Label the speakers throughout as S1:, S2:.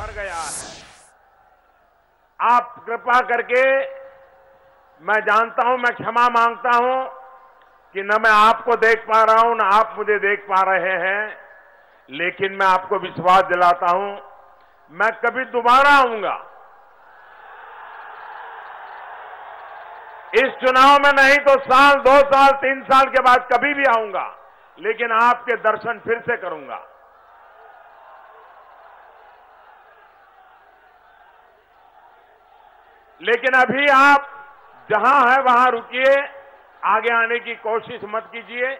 S1: बढ़ गया है। आप कृपा करके, मैं जानता हूं, मैं क्षमा मांगता हूं कि न मैं आपको देख पा रहा हूं न आप मुझे देख पा रहे हैं, लेकिन मैं आपको विश्वास दिलाता हूं मैं कभी दोबारा आऊंगा। इस चुनाव में नहीं तो साल, 2 साल, 3 साल के बाद कभी भी आऊंगा, लेकिन आपके दर्शन फिर से करूंगा। लेकिन अभी आप जहां है वहां रुकिए, आगे आने की कोशिश मत कीजिए।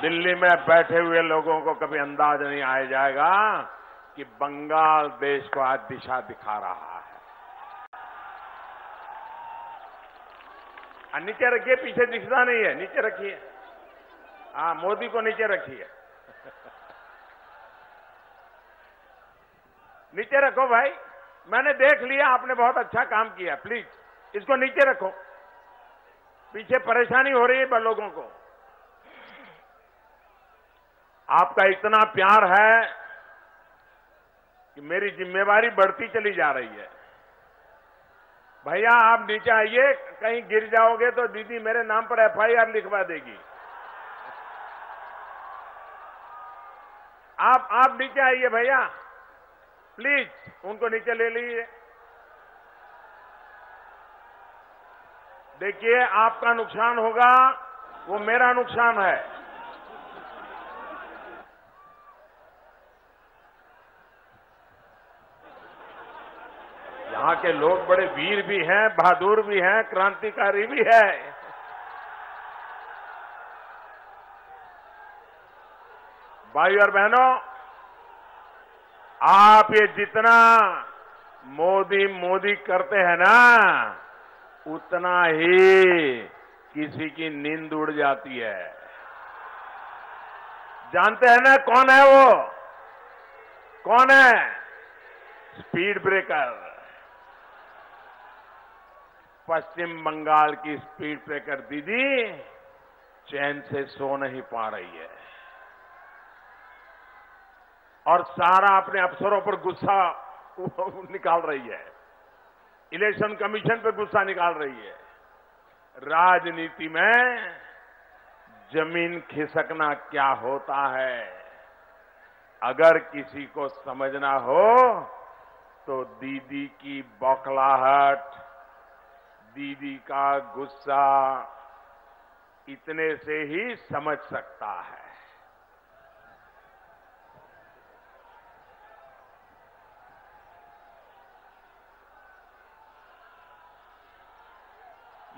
S1: दिल्ली में बैठे हुए लोगों को कभी अंदाज नहीं आ जाएगा कि बंगाल देश को आज दिशा दिखा रहा है। नीचे रखिए, पीछे दिखता नहीं है, नीचे रखिए। हाँ, मोदी को नीचे रखिए। नीचे रखो भाई, मैंने देख लिया, आपने बहुत अच्छा काम किया। प्लीज इसको नीचे रखो, पीछे परेशानी हो रही है लोगों को। आपका इतना प्यार है कि मेरी जिम्मेवारी बढ़ती चली जा रही है। भैया आप नीचे आइए, कहीं गिर जाओगे तो दीदी मेरे नाम पर एफआईआर लिखवा देगी। आप नीचे आइए भैया, प्लीज उनको नीचे ले लीजिए। देखिए, आपका नुकसान होगा, वो मेरा नुकसान है। यहां के लोग बड़े वीर भी हैं, बहादुर भी हैं, क्रांतिकारी भी है। भाई और बहनों, आप ये जितना मोदी मोदी करते हैं ना, उतना ही किसी की नींद उड़ जाती है। जानते हैं ना कौन है वो? कौन है? Speed breaker. पश्चिम बंगाल की स्पीड ब्रेकर दीदी चैन से सो नहीं पा रही है और सारा अपने अफसरों पर गुस्सा निकाल रही है, इलेक्शन कमीशन पर गुस्सा निकाल रही है। राजनीति में जमीन खिसकना क्या होता है, अगर किसी को समझना हो तो दीदी की बौखलाहट, दीदी का गुस्सा, इतने से ही समझ सकता है।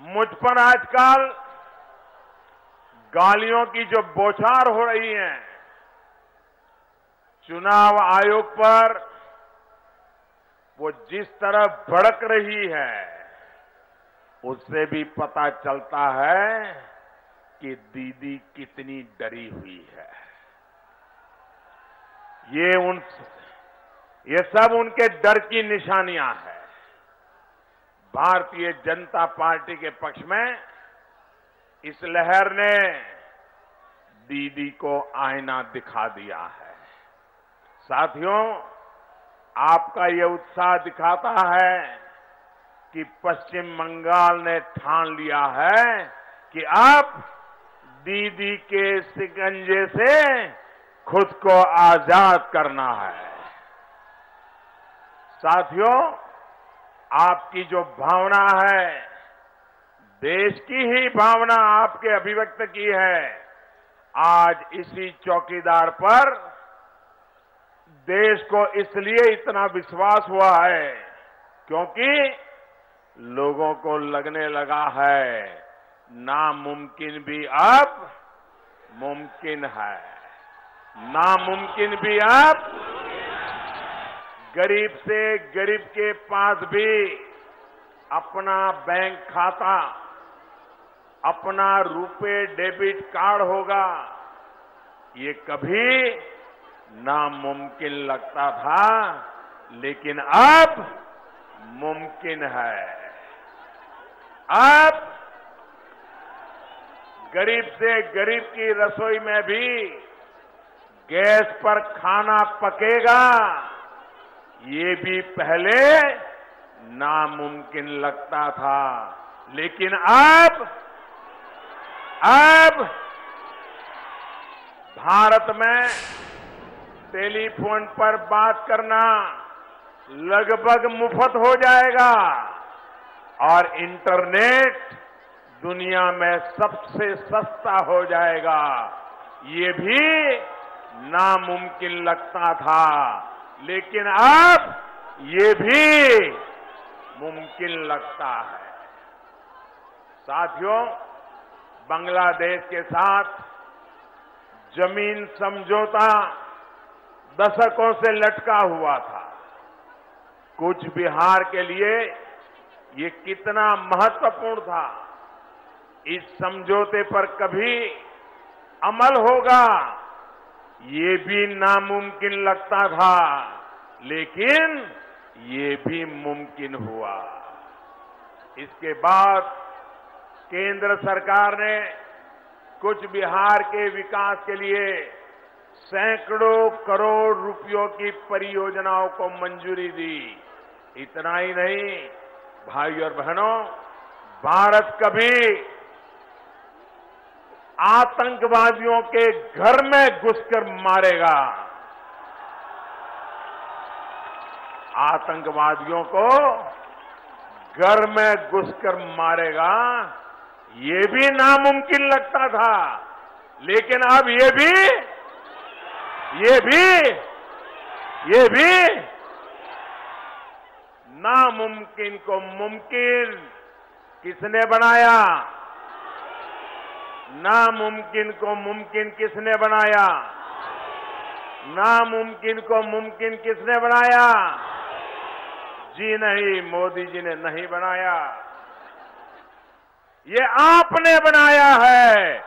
S1: मुझ पर आजकल गालियों की जो बौछार हो रही है, चुनाव आयोग पर वो जिस तरह भड़क रही है, उससे भी पता चलता है कि दीदी कितनी डरी हुई है। ये सब उनके डर की निशानियां हैं। भारतीय जनता पार्टी के पक्ष में इस लहर ने दीदी को आईना दिखा दिया है। साथियों, आपका ये उत्साह दिखाता है कि पश्चिम बंगाल ने ठान लिया है कि अब दीदी के शिकंजे से खुद को आजाद करना है। साथियों, आपकी जो भावना है, देश की ही भावना आपके अभिव्यक्त की है, आज इसी चौकीदार पर देश को इसलिए इतना विश्वास हुआ है क्योंकि लोगों को लगने लगा है नामुमकिन भी अब मुमकिन है। नामुमकिन भी अब गरीब से गरीब के पास भी अपना बैंक खाता, अपना रुपे डेबिट कार्ड होगा। ये कभी नामुमकिन लगता था, लेकिन अब मुमकिन है। अब गरीब से गरीब की रसोई में भी गैस पर खाना पकेगा, ये भी पहले नामुमकिन लगता था। लेकिन अब भारत में टेलीफोन पर बात करना लगभग मुफ्त हो जाएगा और इंटरनेट दुनिया में सबसे सस्ता हो जाएगा। ये भी नामुमकिन लगता था, लेकिन अब ये भी मुमकिन लगता है। साथियों, बांग्लादेश के साथ जमीन समझौता दशकों से लटका हुआ था। कूच बिहार के लिए ये कितना महत्वपूर्ण था, इस समझौते पर कभी अमल होगा ये भी नामुमकिन लगता था, लेकिन ये भी मुमकिन हुआ। इसके बाद केंद्र सरकार ने कूच बिहार के विकास के लिए सैकड़ों करोड़ रुपयों की परियोजनाओं को मंजूरी दी। इतना ही नहीं, भाई और बहनों, भारत कभी आतंकवादियों के घर में घुसकर मारेगा, आतंकवादियों को घर में घुसकर मारेगा, ये भी नामुमकिन लगता था। लेकिन अब ये भी नामुमकिन को मुमकिन किसने बनाया? नामुमकिन को मुमकिन किसने बनाया? नामुमकिन को मुमकिन किसने बनाया? जी नहीं, मोदी जी ने नहीं बनाया, ये आपने बनाया है।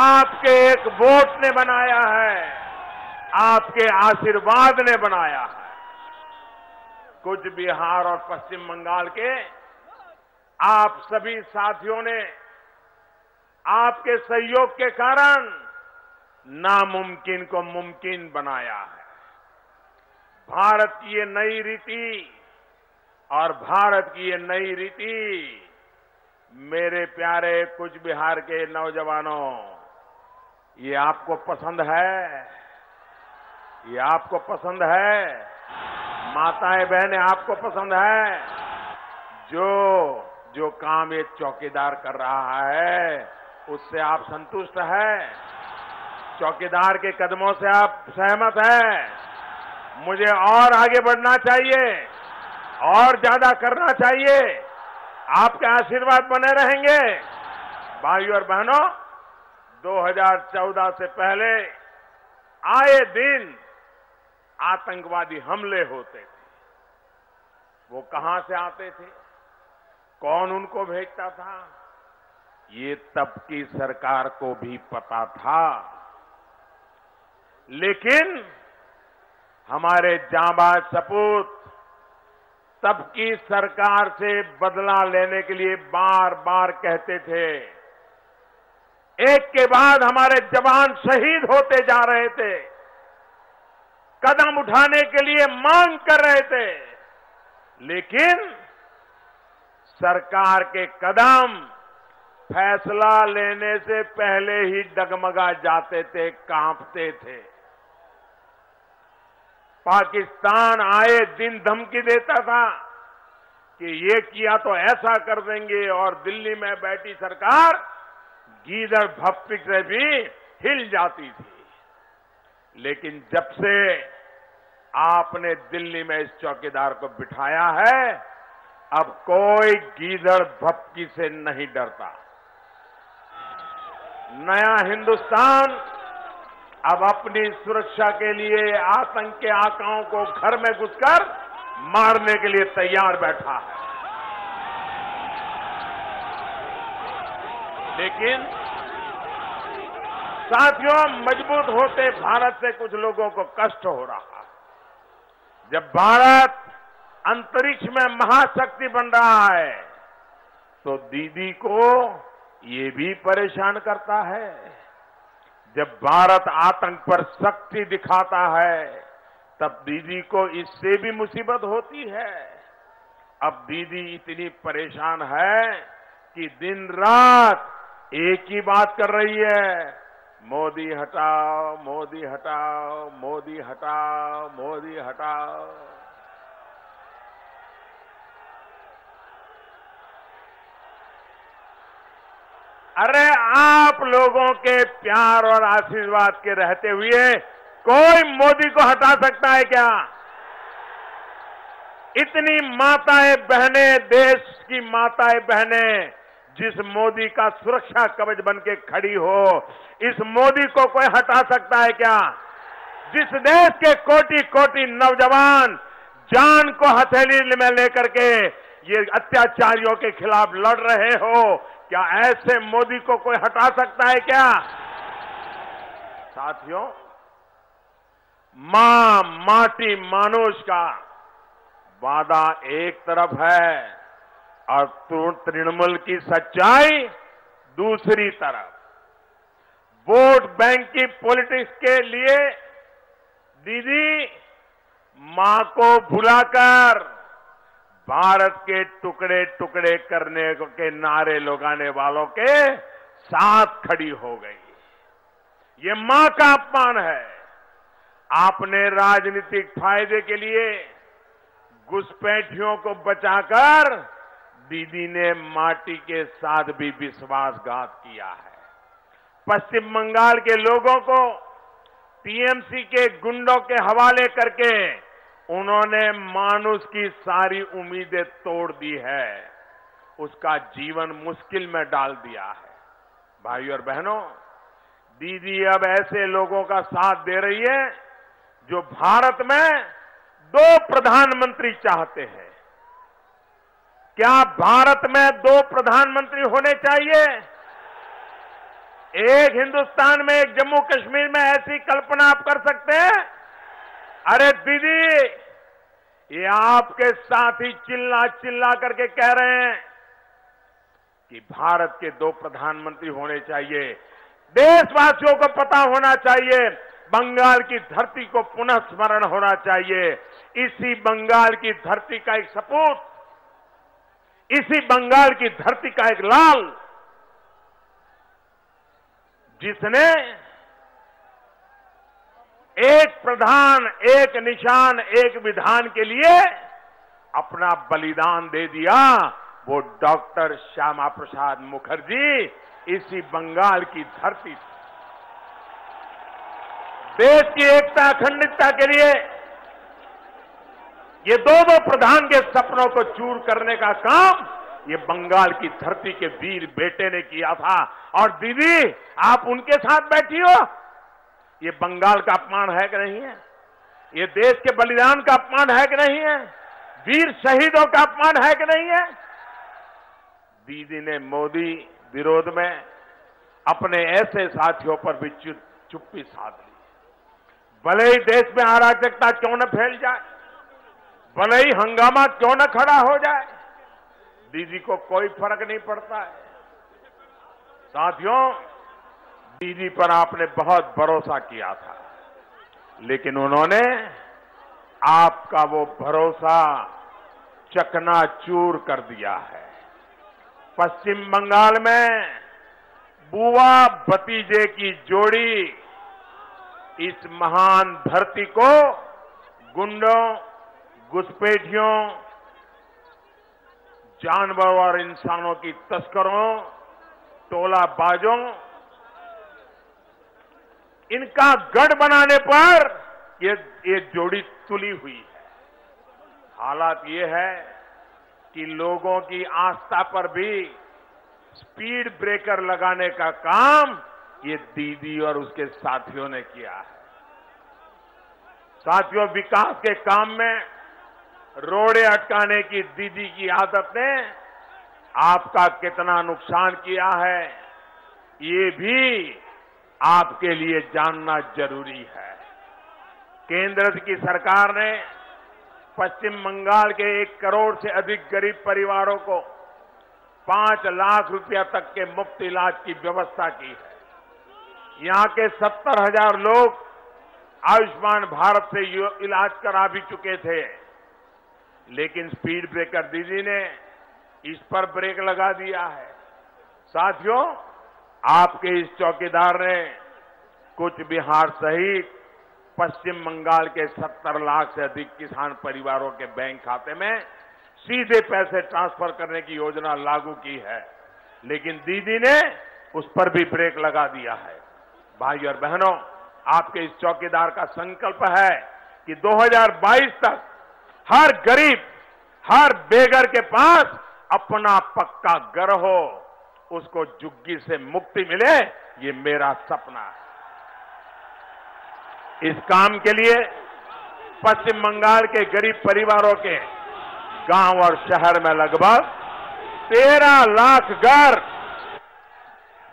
S1: आपके एक वोट ने बनाया है, आपके आशीर्वाद ने बनाया है। कूच बिहार और पश्चिम बंगाल के आप सभी साथियों ने आपके सहयोग के कारण नामुमकिन को मुमकिन बनाया है। भारत की ये नई रीति और भारत की ये नई रीति, मेरे प्यारे कूच बिहार के नौजवानों, ये आपको पसंद है? ये आपको पसंद है? माताएं बहनें, आपको पसंद है? जो काम ये चौकीदार कर रहा है उससे आप संतुष्ट हैं? चौकीदार के कदमों से आप सहमत हैं? मुझे और आगे बढ़ना चाहिए, और ज्यादा करना चाहिए, आपके आशीर्वाद बने रहेंगे। भाइयों और बहनों, 2014 से पहले आए दिन आतंकवादी हमले होते थे। वो कहां से आते थे? कौन उनको भेजता था? ये तब की सरकार को भी पता था, लेकिन हमारे जांबाज सपूत तब की सरकार से बदला लेने के लिए बार बार कहते थे। एक के बाद हमारे जवान शहीद होते जा रहे थे, कदम उठाने के लिए मांग कर रहे थे, लेकिन सरकार के कदम फैसला लेने से पहले ही डगमगा जाते थे, कांपते थे। पाकिस्तान आए दिन धमकी देता था कि ये किया तो ऐसा कर देंगे, और दिल्ली में बैठी सरकार गीदड़ भप्पी से भी हिल जाती थी। लेकिन जब से आपने दिल्ली में इस चौकीदार को बिठाया है, अब कोई गीदड़ भप्पी से नहीं डरता। नया हिंदुस्तान अब अपनी सुरक्षा के लिए आतंक के आकाओं को घर में घुसकर मारने के लिए तैयार बैठा है। लेकिन साथियों, मजबूत होते भारत से कुछ लोगों को कष्ट हो रहा है। जब भारत अंतरिक्ष में महाशक्ति बन रहा है, तो दीदी को ये भी परेशान करता है। जब भारत आतंक पर सख्ती दिखाता है तब दीदी को इससे भी मुसीबत होती है। अब दीदी इतनी परेशान है कि दिन रात एक ही बात कर रही है, मोदी हटाओ, मोदी हटाओ, मोदी हटाओ, मोदी हटाओ। अरे आप लोगों के प्यार और आशीर्वाद के रहते हुए कोई मोदी को हटा सकता है क्या? इतनी माताएं बहनें, देश की माताएं बहनें जिस मोदी का सुरक्षा कवच बन के खड़ी हो, इस मोदी को कोई हटा सकता है क्या? जिस देश के कोटि कोटि नौजवान जान को हथेली में लेकर के ये अत्याचारियों के खिलाफ लड़ रहे हो, क्या ऐसे मोदी को कोई हटा सकता है क्या? साथियों, मां माटी मानुष का वादा एक तरफ है और तृणमूल की सच्चाई दूसरी तरफ। वोट बैंक की पॉलिटिक्स के लिए दीदी मां को भुलाकर भारत के टुकड़े टुकड़े करने के नारे लगाने वालों के साथ खड़ी हो गई। ये मां का अपमान है। आपने राजनीतिक फायदे के लिए घुसपैठियों को बचाकर दीदी ने माटी के साथ भी विश्वासघात किया है। पश्चिम बंगाल के लोगों को टीएमसी के गुंडों के हवाले करके उन्होंने मानुष की सारी उम्मीदें तोड़ दी है, उसका जीवन मुश्किल में डाल दिया है। भाइयों और बहनों, दीदी अब ऐसे लोगों का साथ दे रही है जो भारत में 2 प्रधानमंत्री चाहते हैं। क्या भारत में 2 प्रधानमंत्री होने चाहिए? एक हिंदुस्तान में, एक जम्मू कश्मीर में, ऐसी कल्पना आप कर सकते हैं? अरे दीदी, ये आपके साथी चिल्ला चिल्ला करके कह रहे हैं कि भारत के 2 प्रधानमंत्री होने चाहिए। देशवासियों को पता होना चाहिए, बंगाल की धरती को पुनः स्मरण होना चाहिए। इसी बंगाल की धरती का एक सपूत, इसी बंगाल की धरती का एक लाल, जिसने एक प्रधान, एक निशान, एक विधान के लिए अपना बलिदान दे दिया, वो डॉक्टर श्यामा प्रसाद मुखर्जी इसी बंगाल की धरती, देश की एकता अखंडता के लिए ये 2 प्रधान के सपनों को चूर करने का काम ये बंगाल की धरती के वीर बेटे ने किया था। और दीदी, आप उनके साथ बैठी हो, ये बंगाल का अपमान है कि नहीं है? ये देश के बलिदान का अपमान है कि नहीं है? वीर शहीदों का अपमान है कि नहीं है? दीदी ने मोदी विरोध में अपने ऐसे साथियों पर भी चुप्पी साध ली। भले ही देश में अराजकता क्यों न फैल जाए, भले ही हंगामा क्यों न खड़ा हो जाए, दीदी को कोई फर्क नहीं पड़ता है। साथियों, दीदी पर आपने बहुत भरोसा किया था, लेकिन उन्होंने आपका वो भरोसा चकनाचूर कर दिया है। पश्चिम बंगाल में बुआ भतीजे की जोड़ी इस महान धरती को गुंडों, घुसपैठियों, जानवरों और इंसानों की तस्करों, टोलाबाजों, इनका गढ़ बनाने पर ये जोड़ी तुली हुई है। हालात ये है कि लोगों की आस्था पर भी स्पीड ब्रेकर लगाने का काम ये दीदी और उसके साथियों ने किया है। साथियों, विकास के काम में रोड़े अटकाने की दीदी की आदत ने आपका कितना नुकसान किया है, ये भी आपके लिए जानना जरूरी है। केंद्र की सरकार ने पश्चिम बंगाल के 1 करोड़ से अधिक गरीब परिवारों को 5 लाख रुपया तक के मुफ्त इलाज की व्यवस्था की है। यहां के 70,000 लोग आयुष्मान भारत से इलाज करा भी चुके थे, लेकिन स्पीड ब्रेकर दीदी ने इस पर ब्रेक लगा दिया है। साथियों, आपके इस चौकीदार ने कूच बिहार सहित पश्चिम बंगाल के 70 लाख से अधिक किसान परिवारों के बैंक खाते में सीधे पैसे ट्रांसफर करने की योजना लागू की है, लेकिन दीदी ने उस पर भी ब्रेक लगा दिया है। भाई और बहनों, आपके इस चौकीदार का संकल्प है कि 2022 तक हर गरीब, हर बेघर के पास अपना पक्का घर हो, उसको झुग्गी से मुक्ति मिले, ये मेरा सपना है। इस काम के लिए पश्चिम बंगाल के गरीब परिवारों के गांव और शहर में लगभग 13 लाख घर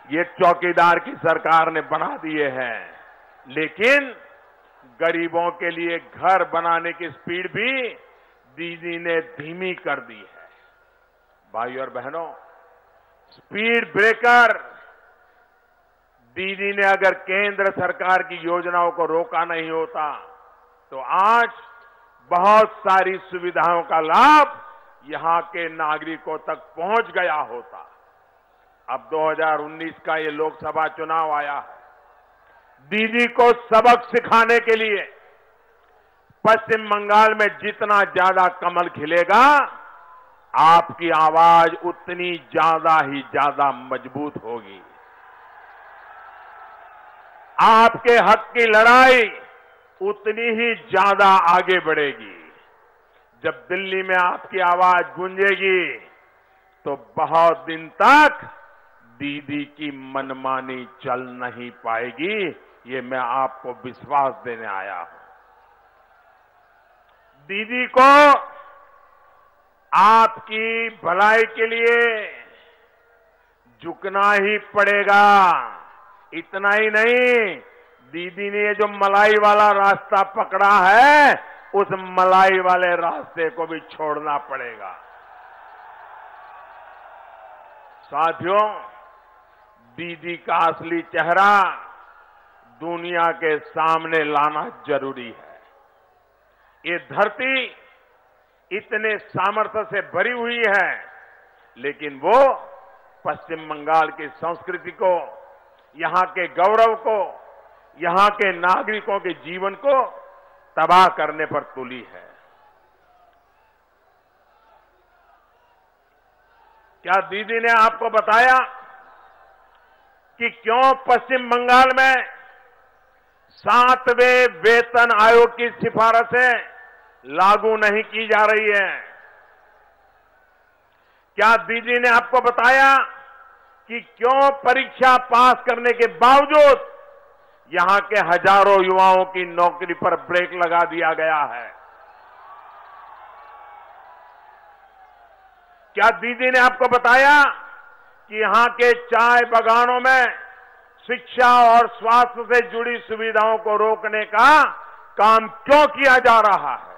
S1: ये चौकीदार की सरकार ने बना दिए हैं, लेकिन गरीबों के लिए घर बनाने की स्पीड भी दीदी ने धीमी कर दी है। भाई और बहनों, स्पीड ब्रेकर दीदी ने अगर केंद्र सरकार की योजनाओं को रोका नहीं होता तो आज बहुत सारी सुविधाओं का लाभ यहां के नागरिकों तक पहुंच गया होता। अब 2019 का ये लोकसभा चुनाव आया है। दीदी को सबक सिखाने के लिए पश्चिम बंगाल में जितना ज्यादा कमल खिलेगा, आपकी आवाज उतनी ज्यादा ही ज्यादा मजबूत होगी। आपके हक की लड़ाई उतनी ही ज्यादा आगे बढ़ेगी। जब दिल्ली में आपकी आवाज गूंजेगी तो बहुत दिन तक दीदी की मनमानी चल नहीं पाएगी, ये मैं आपको विश्वास देने आया हूं। दीदी को आपकी भलाई के लिए झुकना ही पड़ेगा। इतना ही नहीं, दीदी ने ये जो मलाई वाला रास्ता पकड़ा है, उस मलाई वाले रास्ते को भी छोड़ना पड़ेगा। साथियों, दीदी का असली चेहरा दुनिया के सामने लाना जरूरी है। ये धरती इतने सामर्थ्य से भरी हुई है, लेकिन वो पश्चिम बंगाल की संस्कृति को, यहां के गौरव को, यहां के नागरिकों के जीवन को तबाह करने पर तुली है। क्या दीदी ने आपको बताया कि क्यों पश्चिम बंगाल में 7वें वेतन आयोग की सिफारिशें लागू नहीं की जा रही है? क्या दीदी ने आपको बताया कि क्यों परीक्षा पास करने के बावजूद यहां के हजारों युवाओं की नौकरी पर ब्रेक लगा दिया गया है? क्या दीदी ने आपको बताया कि यहां के चाय बागानों में शिक्षा और स्वास्थ्य से जुड़ी सुविधाओं को रोकने का काम क्यों किया जा रहा है?